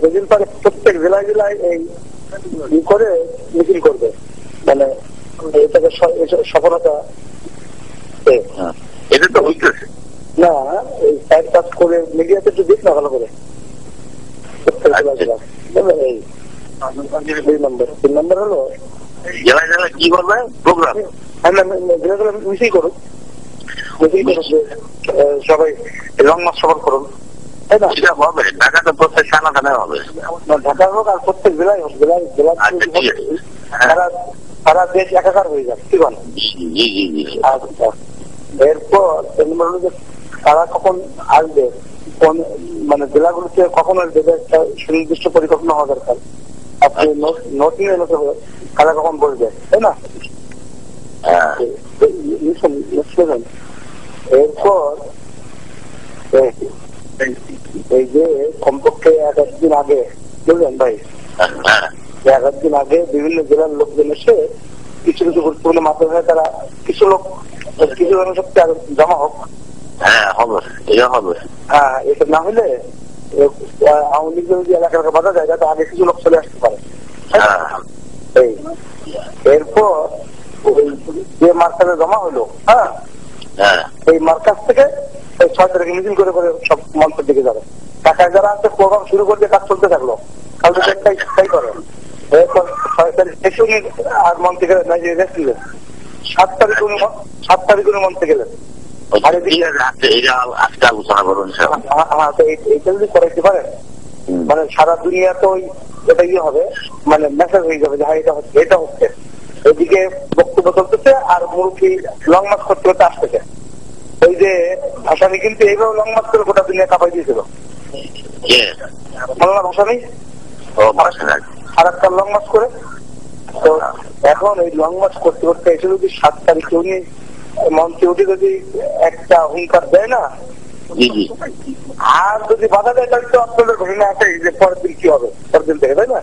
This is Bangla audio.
যেদিন পরে প্রত্যেক জেলায় জেলায় এই করে মিছিল করবে, মানে এটাকে সফলতা। এটা তো হইতেছে না, এই সাইড কাজ করে মিডিয়াতে একটু দিক না ভালো করে। এই 2 নম্বর 3 নম্বর হলো জেলায় জেলায় কি করবে প্রোগ্রাম, মিছিল করুন, সবাই লং মার্চ সফর করুন, তাই না? সেটা হবে, ঢাকাতে প্রত্যেক থানা হবে, ঢাকা হোক আর প্রত্যেক জেলায় হোক, জেলা সারা দেশ একাকার হয়ে যাবে, কি বল? আচ্ছা, এরপর তারা কখন আসবে, কোন মানে জেলাগুলোতে কখন আসবে, একটা সুনির্দিষ্ট পরিকল্পনা হওয়া দরকার। আপনি নোট নিয়ে তারা কখন বসবে, তাই না? এরপর এই যে কমপক্ষে 1 দিন আগে, বুঝলেন ভাই, 1 দিন আগে বিভিন্ন জেলার লোকজন এসে কিছু কিছু গুরুত্বপূর্ণ মাধ্যমে তারা কিছু লোক কিছু জনশক্তি আর জমা হোক। হ্যাঁ, এটা না হলে আওয়ামী লীগ যদি এলাকাকে বাধা যায়, যাতে আগে কিছু লোক চলে আসতে পারে। এরপর যে মার্কাজে জমা হলো, হ্যাঁ, এই মার্কাজ থেকে 6 তারিখে মিছিল করে করে সব মঞ্চের দিকে যাবে। ঢাকায় যারা আছে প্রোগ্রাম শুরু করতে কাজ চলতে থাকলো, কালকে একটাই করে। এরপর 6 তারিখ থেকে উনি আর মঞ্চে গেলেন, 7 তারিখ উনি মঞ্চে গেলেন। এইটা যদি করাইতে পারেন, মানে সারা দুনিয়া তো এটা ইয়ে হবে, মানে মেসেজ হয়ে যাবে যে হ্যাঁ এটা হচ্ছে। এদিকে বক্তব্য চলতেছে আর মুরব্বী লং মার্চ করতে করতে আসতেছে। ওই যে ভাসানি কিন্তু এইভাবে লং মার্চ করে গোটা দুনিয়া কাঁপাই দিয়েছিল, বাংলা ভাসানি আর একটা লং মার্চ করে। তো এখন এই লং মার্চ করতে করতে এসে যদি 7 তারিখে উনি মঞ্চে উঠে যদি একটা হুঙ্কার দেয় না, আর যদি বাধা দেয়, তাহলে তো আপনাদের ঘটনা আছে যে পরের দিন কি হবে, পরের দিন থেকে, তাই না?